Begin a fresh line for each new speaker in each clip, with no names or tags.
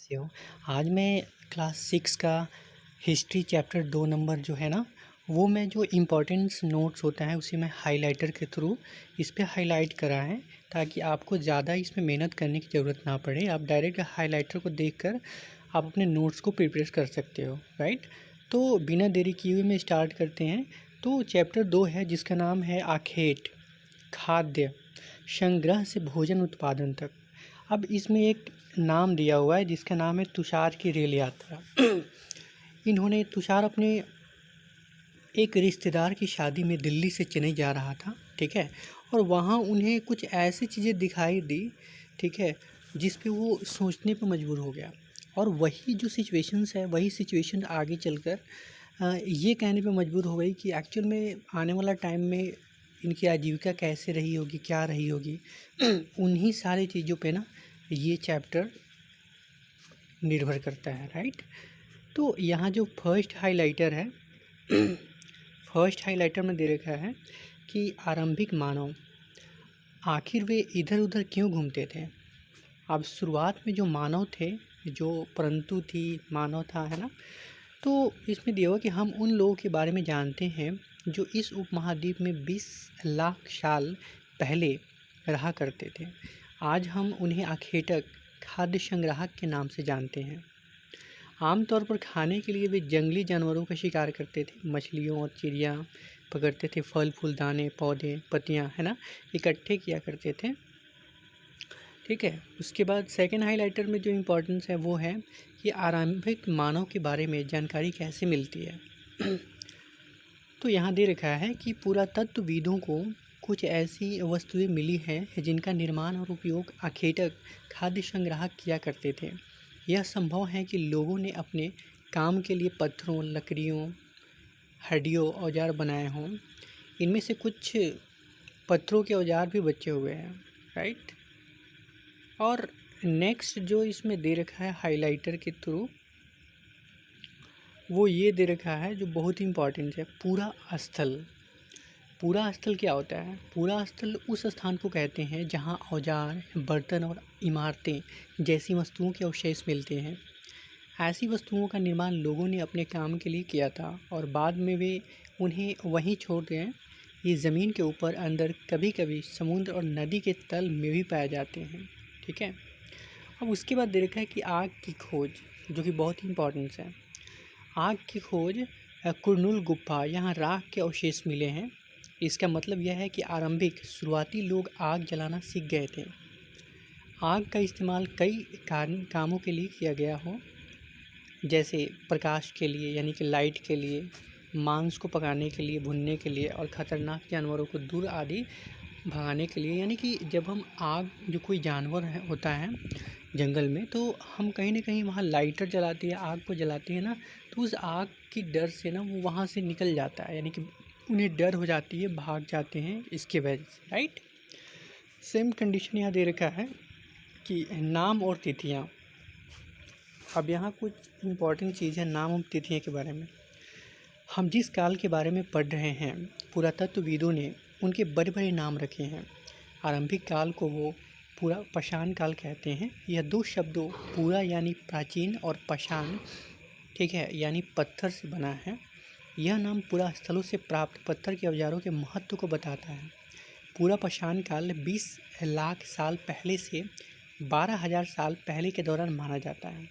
कैसे हो? आज मैं क्लास 6 का हिस्ट्री चैप्टर 2 नंबर जो है ना, वो मैं जो इम्पोर्टेंस नोट्स होता है उसे मैं हाइलाइटर के थ्रू इस पे हाइलाइट करा है, ताकि आपको ज़्यादा इसमें मेहनत करने की ज़रूरत ना पड़े। आप डायरेक्ट हाइलाइटर को देखकर आप अपने नोट्स को प्रिपेयर कर सकते हो, राइट? तो बिना देरी किए हुए मैं स्टार्ट करते हैं। तो चैप्टर 2 है जिसका नाम है आखेट, खाद्य संग्रह से भोजन उत्पादन तक। अब इसमें एक नाम दिया हुआ है जिसका नाम है तुषार की रेल यात्रा। इन्होंने तुषार अपने एक रिश्तेदार की शादी में दिल्ली से चेन्नई जा रहा था, ठीक है? और वहाँ उन्हें कुछ ऐसी चीज़ें दिखाई दी, ठीक है, जिस पे वो सोचने पे मजबूर हो गया। और वही जो सिचुएशंस है, वही सिचुएशन आगे चलकर ये कहने पे मजबूर हो गई कि एक्चुअल में आने वाला टाइम में इनकी आजीविका कैसे रही होगी, क्या रही होगी। उन्हीं सारी चीज़ों पे ना ये चैप्टर निर्भर करता है, राइट? तो यहाँ जो फर्स्ट हाइलाइटर है, फर्स्ट हाइलाइटर में दे रखा है कि आरंभिक मानव, आखिर वे इधर उधर क्यों घूमते थे। अब शुरुआत में जो मानव थे, जो परंतु थी मानव था, है ना? तो इसमें दिया हुआ कि हम उन लोगों के बारे में जानते हैं जो इस उपमहाद्वीप में 20 लाख साल पहले रहा करते थे। आज हम उन्हें आखेटक, खाद्य संग्राहक के नाम से जानते हैं। आमतौर पर खाने के लिए वे जंगली जानवरों का शिकार करते थे, मछलियों और चिड़िया पकड़ते थे, फल फूल, दाने, पौधे, पत्तियां, है ना, इकट्ठे किया करते थे, ठीक है। उसके बाद सेकंड हाइलाइटर में जो इम्पोर्टेंस है वो है कि आरंभिक मानव के बारे में जानकारी कैसे मिलती है। तो यहाँ दे रखा है कि पुरातत्वविदों को कुछ ऐसी वस्तुएं मिली हैं जिनका निर्माण और उपयोग आखेटक, खाद्य संग्राहक किया करते थे। यह संभव है कि लोगों ने अपने काम के लिए पत्थरों, लकड़ियों, हड्डियों औजार बनाए हों। इनमें से कुछ पत्थरों के औजार भी बचे हुए हैं, राइट? और नेक्स्ट जो इसमें दे रखा है हाइलाइटर के थ्रू, वो ये दे रखा है जो बहुत ही इम्पोर्टेंट है, पूरा स्थल। पूरा स्थल क्या होता है? पूरा स्थल उस स्थान को कहते हैं जहां औजार, बर्तन और इमारतें जैसी वस्तुओं के अवशेष मिलते हैं। ऐसी वस्तुओं का निर्माण लोगों ने अपने काम के लिए किया था और बाद में वे उन्हें वहीं छोड़ गए। ये ज़मीन के ऊपर, अंदर, कभी कभी समुद्र और नदी के तल में भी पाए जाते हैं, ठीक है। अब उसके बाद दे रखा है कि आग की खोज, जो कि बहुत ही इम्पोर्टेंस है। आग की खोज, कुरनुल गुफा, यहाँ राख के अवशेष मिले हैं। इसका मतलब यह है कि आरंभिक शुरुआती लोग आग जलाना सीख गए थे। आग का इस्तेमाल कई कामों के लिए किया गया हो, जैसे प्रकाश के लिए यानी कि लाइट के लिए, मांस को पकाने के लिए, भुनने के लिए और ख़तरनाक जानवरों को दूर आदि भगाने के लिए। यानी कि जब हम आग, जो कोई जानवर है होता है जंगल में, तो हम कहीं ना कहीं वहाँ लाइटर जलाती है, आग को जलाती है ना, तो उस आग की डर से ना वो वहाँ से निकल जाता है, यानी कि उन्हें डर हो जाती है, भाग जाते हैं इसके वजह से, राइट? सेम कंडीशन यहाँ दे रखा है कि नाम और तिथियाँ। अब यहाँ कुछ इम्पोर्टेंट चीज़ है नाम और तिथियाँ के बारे में। हम जिस काल के बारे में पढ़ रहे हैं, पुरातत्वविदों ने उनके बड़े बड़े नाम रखे हैं। आरंभिक काल को वो पूरा पाषाण काल कहते हैं। यह दो शब्दों, पूरा यानी प्राचीन और पाषाण, ठीक है, यानी पत्थर से बना है। यह नाम पूरा स्थलों से प्राप्त पत्थर के औजारों के महत्व को बताता है। पूरा पाषाण काल 20 लाख साल पहले से 12,000 साल पहले के दौरान माना जाता है,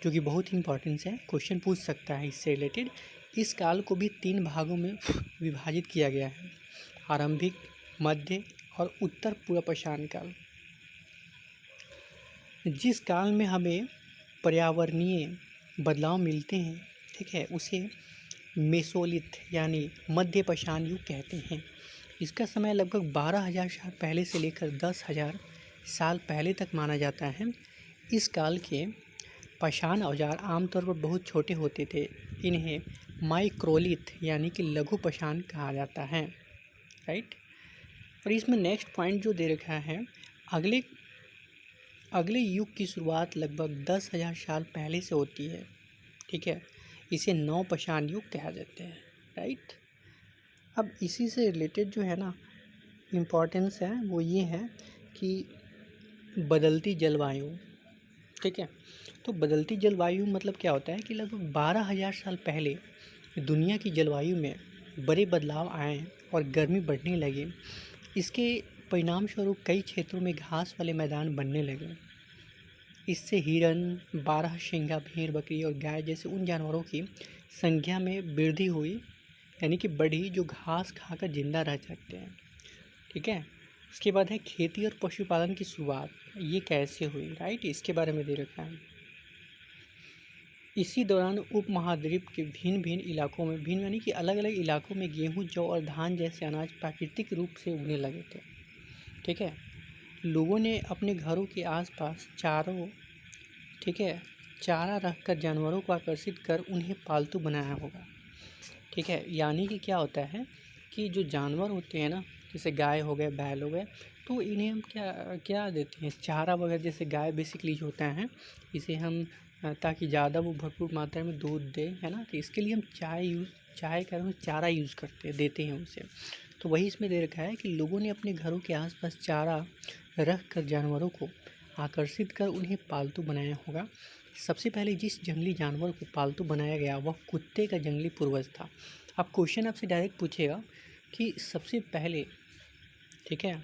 जो कि बहुत ही इंपॉर्टेंस है, क्वेश्चन पूछ सकता है इससे रिलेटेड। इस काल को भी 3 भागों में विभाजित किया गया है: आरंभिक, मध्य और उत्तर पूरा पाषाण काल। जिस काल में हमें पर्यावरणीय बदलाव मिलते हैं, ठीक है, उसे मेसोलिथ यानी मध्य पाषाण युग कहते हैं। इसका समय लगभग 12,000 साल पहले से लेकर 10,000 साल पहले तक माना जाता है। इस काल के पाषाण औजार आमतौर पर बहुत छोटे होते थे। इन्हें माइक्रोलिथ यानी कि लघु पाषाण कहा जाता है, राइट? और इसमें नेक्स्ट पॉइंट जो दे रखा है, अगले अगले युग की शुरुआत लगभग 10,000 साल पहले से होती है, ठीक है। इसे नवपाषाण युग कहा जाता है, राइट? अब इसी से रिलेटेड जो है ना इम्पोर्टेंस है, वो ये है कि बदलती जलवायु, ठीक है। तो बदलती जलवायु मतलब क्या होता है कि लगभग 12,000 साल पहले दुनिया की जलवायु में बड़े बदलाव आए और गर्मी बढ़ने लगी। इसके परिणाम स्वरूप कई क्षेत्रों में घास वाले मैदान बनने लगे। इससे हिरन, बारहसिंगा, भेड़, बकरी और गाय जैसे उन जानवरों की संख्या में वृद्धि हुई, यानी कि बढ़ी, जो घास खाकर जिंदा रह सकते हैं। ठीक है। उसके बाद है खेती और पशुपालन की शुरुआत। ये कैसे हुई, राइट, इसके बारे में दे रखा है। इसी दौरान उपमहाद्वीप के भिन्न भिन्न इलाकों में, भिन्न यानी कि अलग अलग इलाकों में गेहूं, जौ और धान जैसे अनाज प्राकृतिक रूप से उगने लगे थे। ठीक है। लोगों ने अपने घरों के आसपास ठीक है, चारा रखकर जानवरों को आकर्षित कर उन्हें पालतू बनाया होगा। ठीक है। यानी कि क्या होता है कि जो जानवर होते हैं ना, जैसे गाय हो गए, बैल हो गए, तो इन्हें हम क्या क्या देते हैं, चारा वगैरह। जैसे गाय बेसिकली जो होता है, इसे हम ताकि ज़्यादा वो भरपूर मात्रा में दूध दे, है ना, तो इसके लिए हम चाय का चारा यूज़ देते हैं उसे। तो वही इसमें दे रखा है कि लोगों ने अपने घरों के आसपास चारा रख कर जानवरों को आकर्षित कर उन्हें पालतू बनाया होगा। सबसे पहले जिस जंगली जानवर को पालतू बनाया गया वह कुत्ते का जंगली पूर्वज था। अब क्वेश्चन आपसे डायरेक्ट पूछेगा कि सबसे पहले, ठीक है,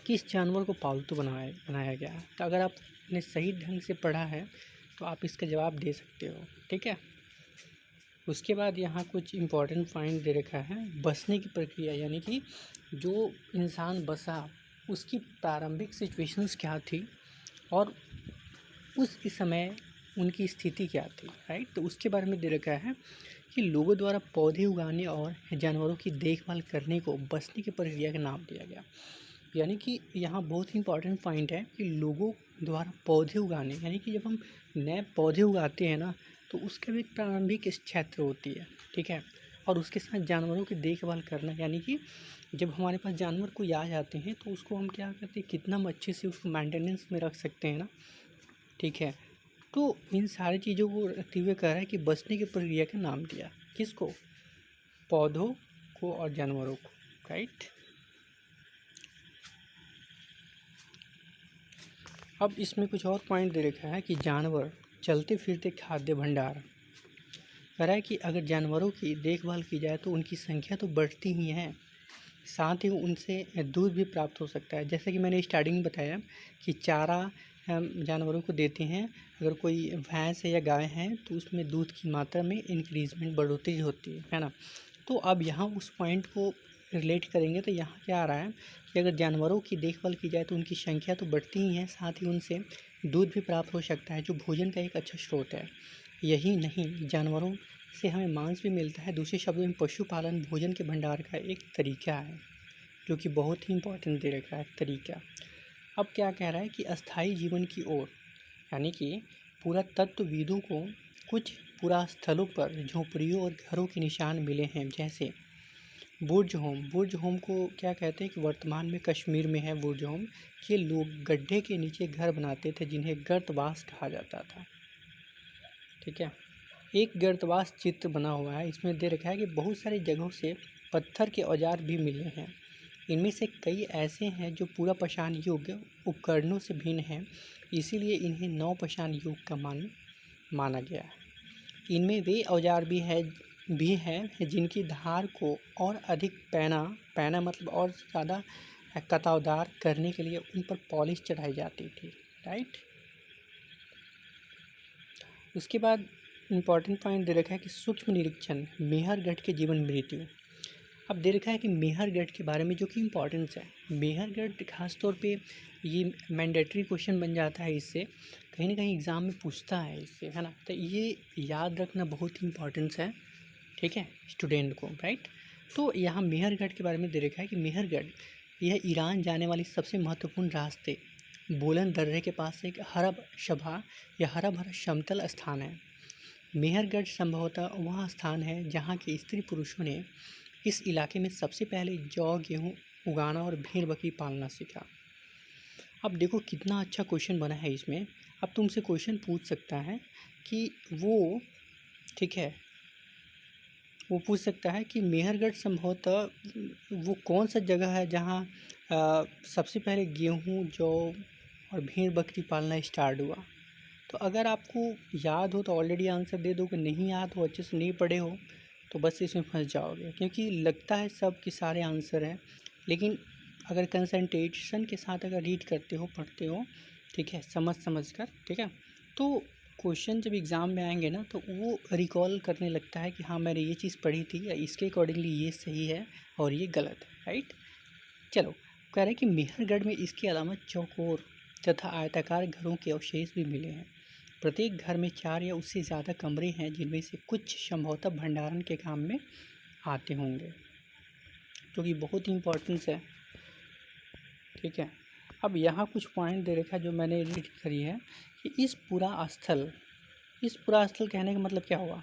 किस जानवर को पालतू बनाया गया है। तो अगर आपने सही ढंग से पढ़ा है तो आप इसका जवाब दे सकते हो। ठीक है। उसके बाद यहाँ कुछ इम्पोर्टेंट पॉइंट दे रखा है। बसने की प्रक्रिया, यानी कि जो इंसान बसा उसकी प्रारंभिक सिचुएशंस क्या थी और उस समय उनकी स्थिति क्या थी, राइट। तो उसके बारे में दे रखा है कि लोगों द्वारा पौधे उगाने और जानवरों की देखभाल करने को बसने की प्रक्रिया का नाम दिया गया। यानी कि यहाँ बहुत ही इंपॉर्टेंट पॉइंट है कि लोगों द्वारा पौधे उगाने, यानी कि जब हम नए पौधे उगाते हैं ना, तो उसका भी एक प्रारंभिक क्षेत्र होती है। ठीक है। और उसके साथ जानवरों की देखभाल करना, यानी कि जब हमारे पास जानवर कोई आ जाते हैं तो उसको हम क्या करते हैं, कितना हम अच्छे से उसको मेंटेनेंस में रख सकते हैं ना। ठीक है। तो इन सारी चीज़ों को रखते हुए कह रहा है कि बसने की प्रक्रिया का नाम दिया किसको, पौधों को और जानवरों को, राइट। अब इसमें कुछ और पॉइंट दे रखा है कि जानवर चलते फिरते खाद्य भंडार। कह रहा है कि अगर जानवरों की देखभाल की जाए तो उनकी संख्या तो बढ़ती ही है, साथ ही उनसे दूध भी प्राप्त हो सकता है। जैसे कि मैंने स्टार्टिंग में बताया कि चारा हम जानवरों को देते हैं। अगर कोई भैंस है या गाय है तो उसमें दूध की मात्रा में इंक्रीजमेंट, बढ़ोतरी होती है ना। तो अब यहाँ उस पॉइंट को रिलेट करेंगे तो यहाँ क्या आ रहा है कि अगर जानवरों की देखभाल की जाए तो उनकी संख्या तो बढ़ती ही है, साथ ही उनसे दूध भी प्राप्त हो सकता है, जो भोजन का एक अच्छा स्रोत है। यही नहीं, जानवरों से हमें मांस भी मिलता है। दूसरे शब्दों में पशुपालन भोजन के भंडार का एक तरीका है, जो कि बहुत ही इंपॉर्टेंट दे रखा है तरीका। अब क्या कह रहा है कि अस्थायी जीवन की ओर, यानी कि पुरातत्वविदों को कुछ पुरास्थलों पर झोपड़ियों और घरों के निशान मिले हैं, जैसे बुर्ज होम को क्या कहते हैं कि वर्तमान में कश्मीर में है बुर्ज होम। ये लोग गड्ढे के नीचे घर बनाते थे जिन्हें गर्तवास कहा जाता था। ठीक है। एक गर्तवास चित्र बना हुआ है, इसमें दे रखा है कि बहुत सारी जगहों से पत्थर के औजार भी मिले हैं। इनमें से कई ऐसे हैं जो पूरा पाषाण युग उपकरणों से भिन्न हैं, इसीलिए इन्हें नवपाषाण युग का माना गया है। इनमें वे औजार भी हैं जिनकी धार को और अधिक पैना मतलब और ज़्यादा कतावदार करने के लिए उन पर पॉलिश चढ़ाई जाती थी, राइट। उसके बाद इम्पॉर्टेंट पॉइंट दे रखा है कि सूक्ष्म निरीक्षण, मेहरगढ़ के जीवन मृत्यु। अब दे रखा है कि मेहरगढ़ के बारे में, जो कि इम्पोर्टेंस है। मेहरगढ़ खास तौर पे ये मैंडेटरी क्वेश्चन बन जाता है, इससे कहीं ना कहीं एग्ज़ाम में पूछता है इससे, है ना। तो ये याद रखना बहुत ही इम्पोर्टेंस है, ठीक है, स्टूडेंट को, राइट। तो यहाँ मेहरगढ़ के बारे में दे रखा है कि मेहरगढ़ यह ईरान जाने वाली सबसे महत्वपूर्ण रास्ते बोलन दर्रे के पास एक हरा भरा समतल स्थान है। मेहरगढ़ संभवतः वह स्थान है जहाँ के स्त्री पुरुषों ने इस इलाके में सबसे पहले जौ गेहूँ उगाना और भेड़ बकरी पालना सीखा। अब देखो कितना अच्छा क्वेश्चन बना है इसमें। अब तुमसे क्वेश्चन पूछ सकता है कि वो, ठीक है, वो पूछ सकता है कि मेहरगढ़ संभवतः वो कौन सा जगह है जहाँ सबसे पहले गेहूँ, जौ और भेड़ बकरी पालना स्टार्ट हुआ। तो अगर आपको याद हो तो ऑलरेडी आंसर दे दो, कि नहीं याद हो, अच्छे से नहीं पढ़े हो तो बस इसमें फंस जाओगे, क्योंकि लगता है सब के सारे आंसर हैं, लेकिन अगर कंसंट्रेशन के साथ अगर रीड करते हो, पढ़ते हो, ठीक है, समझ कर, ठीक है, तो क्वेश्चन जब एग्ज़ाम में आएंगे ना तो वो रिकॉल करने लगता है कि हाँ मैंने ये चीज़ पढ़ी थी, या इसके अकॉर्डिंगली ये सही है और ये गलत है, राइट। चलो, कह रहे हैं कि मेहरगढ़ में इसके अलावा चौकोर तथा आयताकार घरों के अवशेष भी मिले हैं। प्रत्येक घर में 4 या उससे ज़्यादा कमरे हैं, जिनमें से कुछ संभवतः भंडारण के काम में आते होंगे, जो कि बहुत ही इम्पोर्टेंस है, ठीक है। अब यहाँ कुछ पॉइंट दे रखा है जो मैंने रीड करी है, कि इस पुरा स्थल कहने का मतलब क्या हुआ,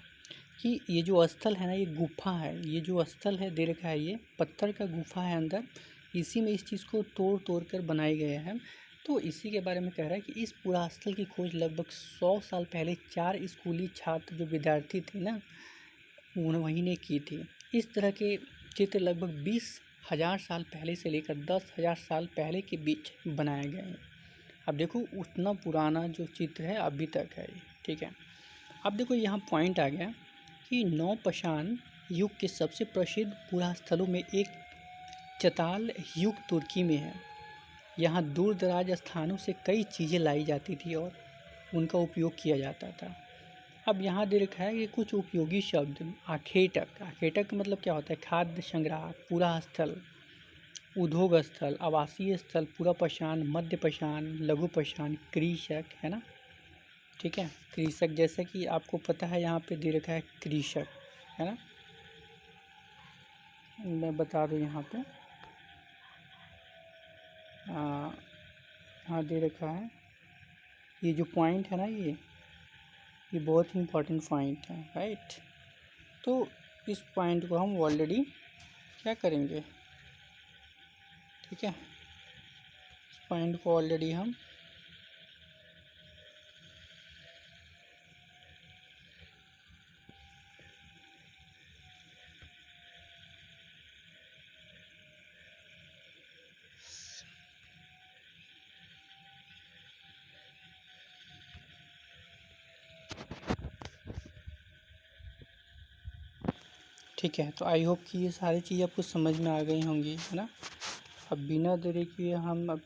कि ये जो स्थल है ना, ये गुफा है, ये जो स्थल है दे रखा है, ये पत्थर का गुफा है अंदर, इसी में इस चीज़ को तोड़ कर बनाए गए हैं। तो इसी के बारे में कह रहा है कि इस पुरा स्थल की खोज लगभग 100 साल पहले 4 स्कूली छात्र जो विद्यार्थी थे ना, वहीं ने की थी। इस तरह के चित्र लगभग 20,000 साल पहले से लेकर 10,000 साल पहले के बीच बनाए गए हैं। अब देखो उतना पुराना जो चित्र है अभी तक है, ठीक है। अब देखो यहाँ पॉइंट आ गया कि नौपाषाण युग के सबसे प्रसिद्ध पुरा स्थलों में एक चताल युग तुर्की में है। यहाँ दूर दराज स्थानों से कई चीज़ें लाई जाती थी और उनका उपयोग किया जाता था। अब यहाँ दे रखा है कि कुछ उपयोगी शब्द, आखेटक मतलब क्या होता है, खाद्य संग्रह, पूरा स्थल, उद्योग स्थल, आवासीय स्थल, पुरापाषाण, मध्यपाषाण, लघुपाषाण, कृषक, है ना, ठीक है। कृषक जैसे कि आपको पता है यहाँ पे दे रखा है कृषक, है ना, मैं बता दूँ यहाँ पे, यहाँ दे रखा है, ये जो पॉइंट है ना, ये बहुत ही इम्पोर्टेंट पॉइंट है, राइट। तो इस पॉइंट को हम ऑलरेडी क्या करेंगे, ठीक है, इस पॉइंट को ऑलरेडी हम ठीक है। तो आई होप कि ये सारी चीज़ें आपको समझ में आ गई होंगी, है ना। अब बिना देरी किए हम अब